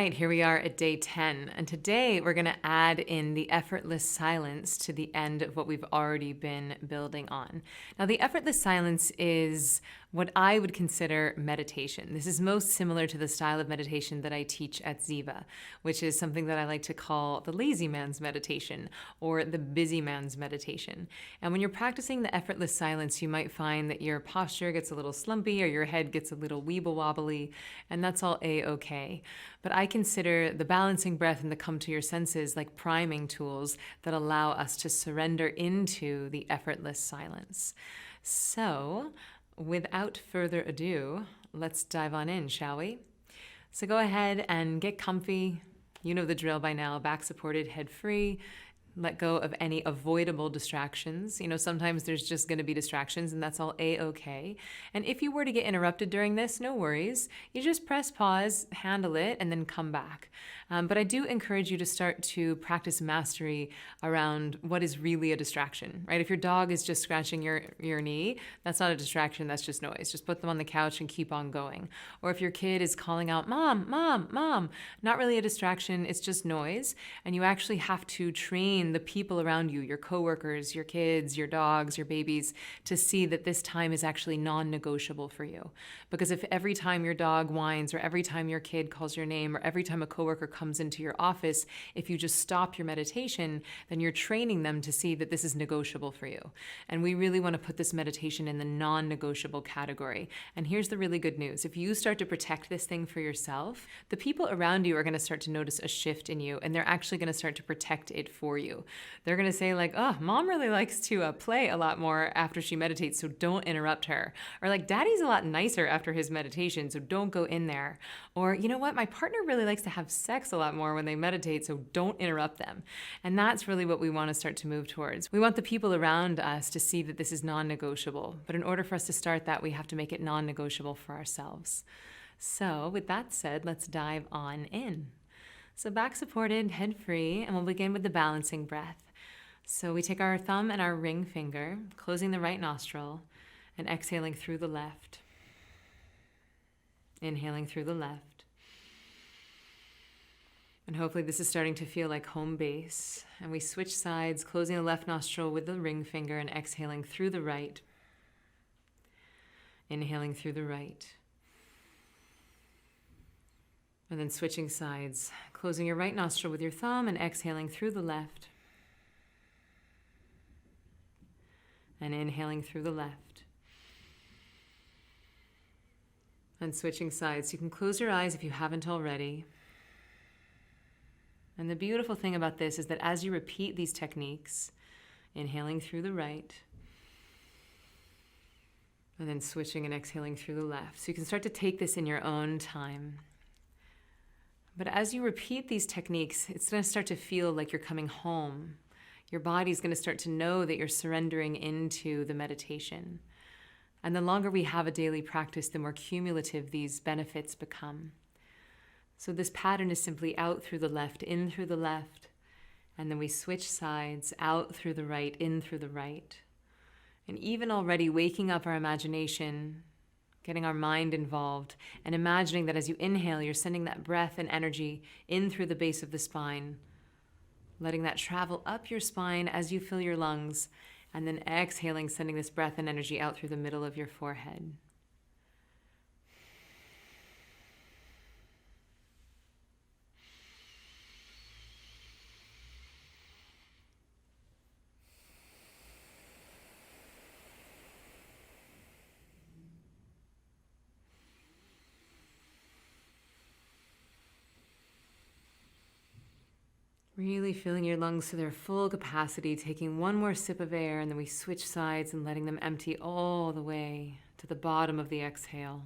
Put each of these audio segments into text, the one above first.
right, here we are at day 10. And today we're going to add in the effortless silence to the end of what we've already been building on. Now, the effortless silence is what I would consider meditation. This is most similar to the style of meditation that I teach at Ziva, which is something that I like to call the lazy man's meditation or the busy man's meditation. And when you're practicing the effortless silence, you might find that your posture gets a little slumpy or your head gets a little weeble wobbly, and that's all a-okay. But I consider the balancing breath and the come to your senses like priming tools that allow us to surrender into the effortless silence. So, without further ado, let's dive on in, shall we? So go ahead and get comfy. You know the drill by now, back supported, head free. Let go of any avoidable distractions. You know, sometimes there's just going to be distractions, and that's all a-okay. And if you were to get interrupted during this, no worries. You just press pause, handle it, and then come back. But I do encourage you to start to practice mastery around what is really a distraction, right? If your dog is just scratching your knee, that's not a distraction, that's just noise. Just put them on the couch and keep on going. Or if your kid is calling out, "Mom, Mom, Mom," not really a distraction, it's just noise. And you actually have to train the people around you, your coworkers, your kids, your dogs, your babies, to see that this time is actually non-negotiable for you. Because if every time your dog whines, or every time your kid calls your name, or every time a coworker comes into your office, if you just stop your meditation, then you're training them to see that this is negotiable for you. And we really want to put this meditation in the non-negotiable category. And here's the really good news. If you start to protect this thing for yourself, the people around you are going to start to notice a shift in you, and they're actually going to start to protect it for you. They're going to say like, "Oh, Mom really likes to play a lot more after she meditates, so don't interrupt her." Or like, "Daddy's a lot nicer after his meditation, so don't go in there." Or, "You know what? My partner really likes to have sex a lot more when they meditate, so don't interrupt them." And that's really what we want to start to move towards. We want the people around us to see that this is non-negotiable. But in order for us to start that, we have to make it non-negotiable for ourselves. So with that said, let's dive on in. So back supported, head free, and we'll begin with the balancing breath. So we take our thumb and our ring finger, closing the right nostril, and exhaling through the left. Inhaling through the left. And hopefully this is starting to feel like home base. And we switch sides, closing the left nostril with the ring finger and exhaling through the right. Inhaling through the right. And then switching sides, closing your right nostril with your thumb and exhaling through the left. And inhaling through the left. And switching sides. You can close your eyes if you haven't already. And the beautiful thing about this is that as you repeat these techniques, inhaling through the right, and then switching and exhaling through the left. So you can start to take this in your own time. But as you repeat these techniques, it's going to start to feel like you're coming home. Your body's going to start to know that you're surrendering into the meditation. And the longer we have a daily practice, the more cumulative these benefits become. So this pattern is simply out through the left, in through the left, and then we switch sides, out through the right, in through the right. And even already waking up our imagination, getting our mind involved, and imagining that as you inhale, you're sending that breath and energy in through the base of the spine, letting that travel up your spine as you fill your lungs, and then exhaling, sending this breath and energy out through the middle of your forehead. Really filling your lungs to their full capacity, taking one more sip of air, and then we switch sides and letting them empty all the way to the bottom of the exhale.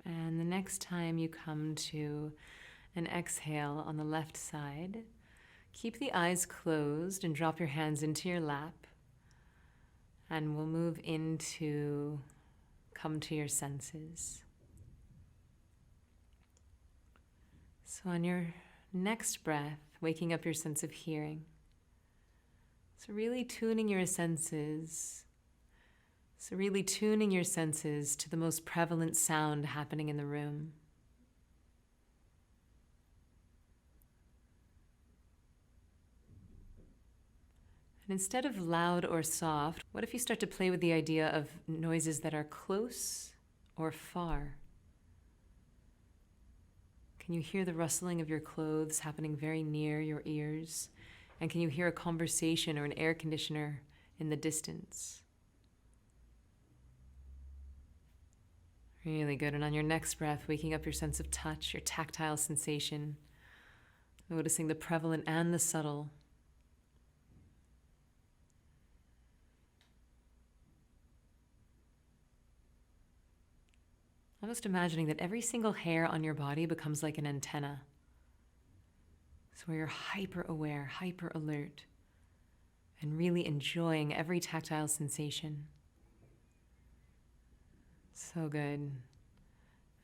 And the next time you come to an exhale on the left side, keep the eyes closed and drop your hands into your lap. And we'll move into come to your senses. So on your next breath, waking up your sense of hearing. So really tuning your senses. So really tuning your senses to the most prevalent sound happening in the room. And instead of loud or soft, what if you start to play with the idea of noises that are close or far? Can you hear the rustling of your clothes happening very near your ears? And can you hear a conversation or an air conditioner in the distance? Really good. And on your next breath, waking up your sense of touch, your tactile sensation, noticing the prevalent and the subtle. Almost imagining that every single hair on your body becomes like an antenna. So where you're hyper aware, hyper alert, and really enjoying every tactile sensation. So good.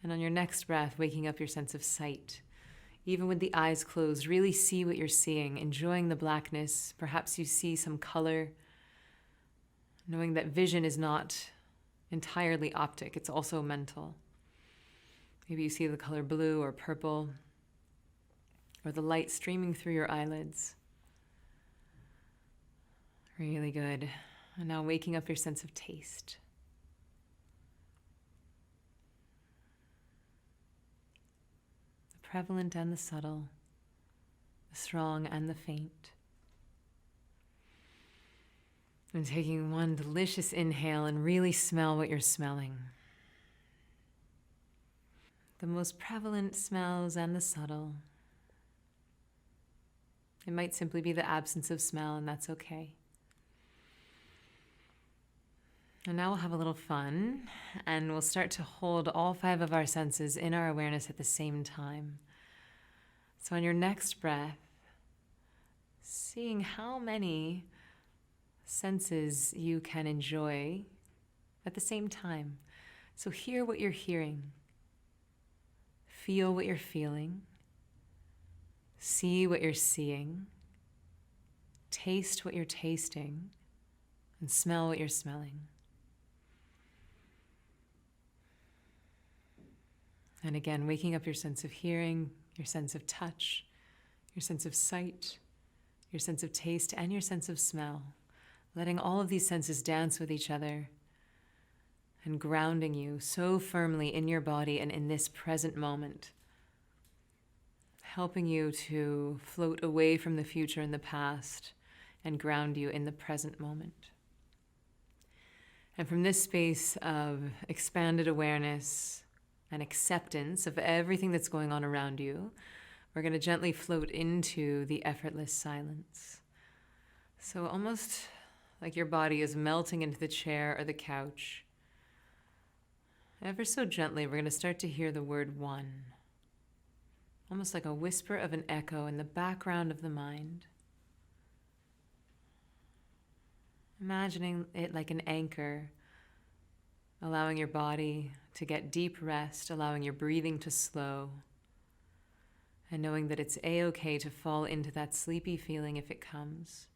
And on your next breath, waking up your sense of sight. Even with the eyes closed, really see what you're seeing, enjoying the blackness. Perhaps you see some color, knowing that vision is not entirely optic, it's also mental. Maybe you see the color blue or purple, or the light streaming through your eyelids. Really good. And now waking up your sense of taste. The prevalent and the subtle, the strong and the faint. And taking one delicious inhale and really smell what you're smelling. The most prevalent smells and the subtle. It might simply be the absence of smell, and that's okay. And now we'll have a little fun, and we'll start to hold all 5 of our senses in our awareness at the same time. So on your next breath, seeing how many senses you can enjoy at the same time. So hear what you're hearing. Feel what you're feeling. See what you're seeing. Taste what you're tasting. And smell what you're smelling. And again, waking up your sense of hearing, your sense of touch, your sense of sight, your sense of taste, and your sense of smell. Letting all of these senses dance with each other and grounding you so firmly in your body and in this present moment. Helping you to float away from the future and the past and ground you in the present moment. And from this space of expanded awareness and acceptance of everything that's going on around you, we're going to gently float into the effortless silence. So almost like your body is melting into the chair or the couch. Ever so gently, we're going to start to hear the word one. Almost like a whisper of an echo in the background of the mind. Imagining it like an anchor, allowing your body to get deep rest, allowing your breathing to slow, and knowing that it's a-okay to fall into that sleepy feeling if it comes.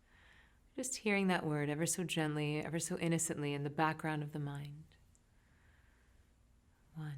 Just hearing that word ever so gently, ever so innocently in the background of the mind. One.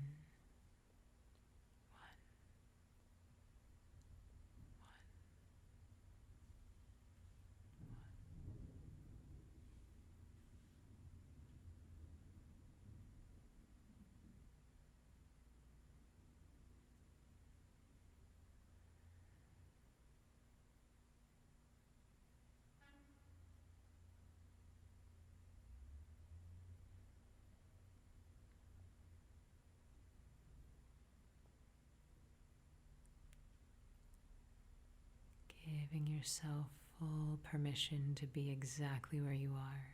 Giving yourself full permission to be exactly where you are.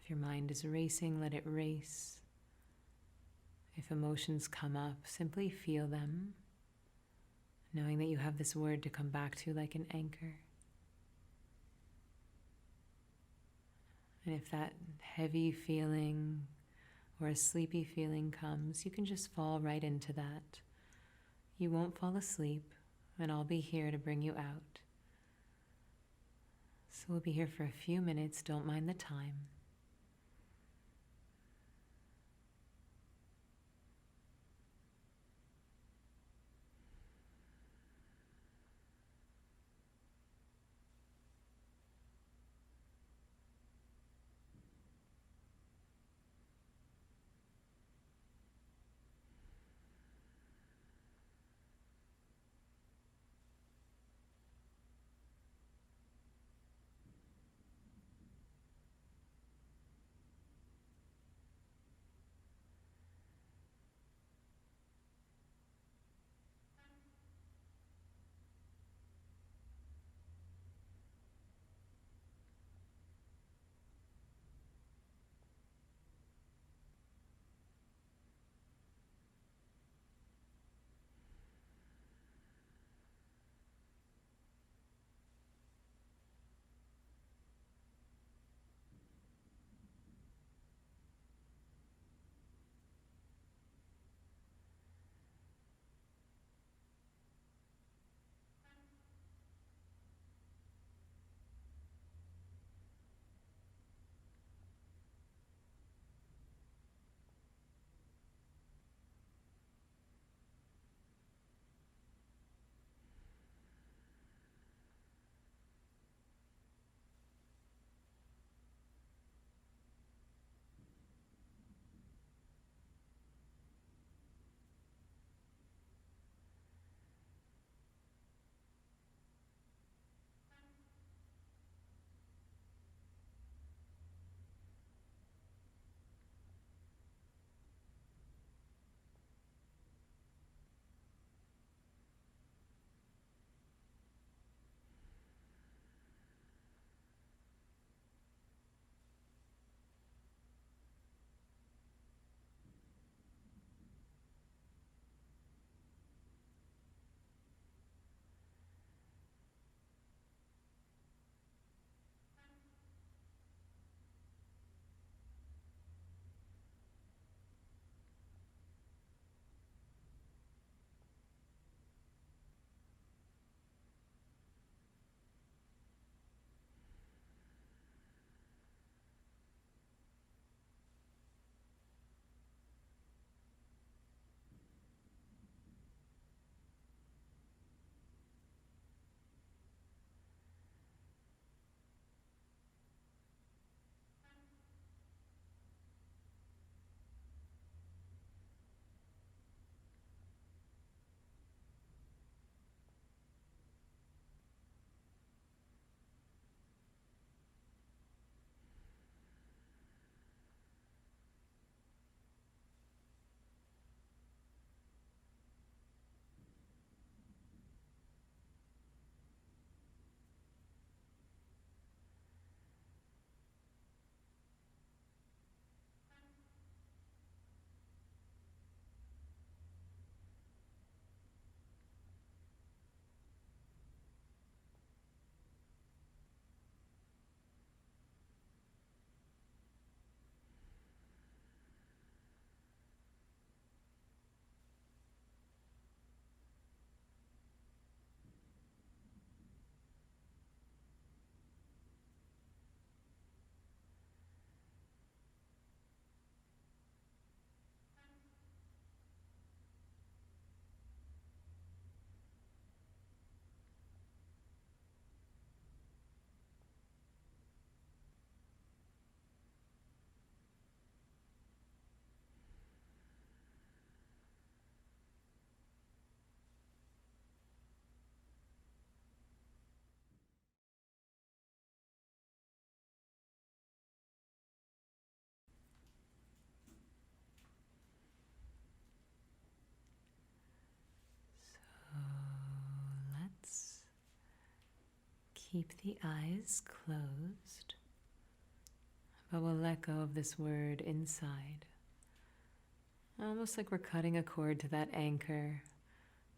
If your mind is racing, let it race. If emotions come up, simply feel them, knowing that you have this word to come back to like an anchor. And if that heavy feeling or a sleepy feeling comes, you can just fall right into that. You won't fall asleep, and I'll be here to bring you out. So we'll be here for a few minutes, don't mind the time. Let's keep the eyes closed, but we'll let go of this word inside. Almost like we're cutting a cord to that anchor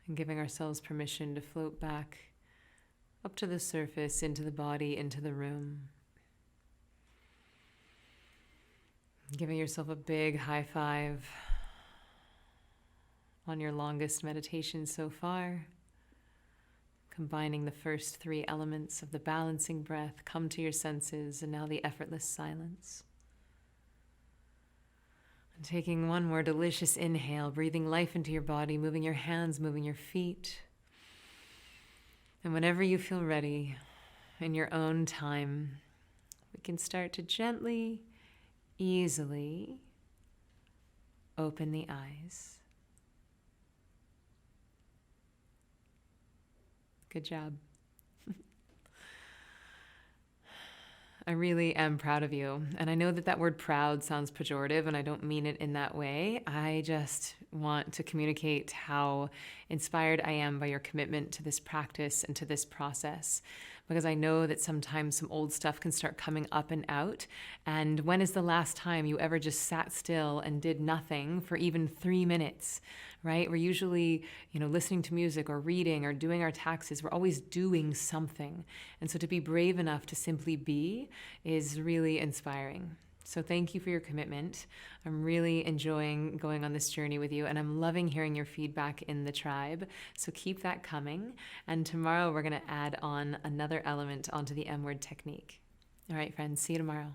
and giving ourselves permission to float back up to the surface, into the body, into the room. Giving yourself a big high five on your longest meditation so far. Combining the first three elements of the balancing breath, come to your senses, and now the effortless silence. And taking one more delicious inhale, breathing life into your body, moving your hands, moving your feet. And whenever you feel ready, in your own time, we can start to gently, easily open the eyes. Good job. I really am proud of you. And I know that word proud sounds pejorative, and I don't mean it in that way. I just want to communicate how inspired I am by your commitment to this practice and to this process. Because I know that sometimes some old stuff can start coming up and out. And when is the last time you ever just sat still and did nothing for even 3 minutes, right? We're usually, listening to music or reading or doing our taxes. We're always doing something. And so to be brave enough to simply be is really inspiring. So thank you for your commitment. I'm really enjoying going on this journey with you, and I'm loving hearing your feedback in the tribe. So keep that coming. And tomorrow we're going to add on another element onto the M word technique. All right, friends, see you tomorrow.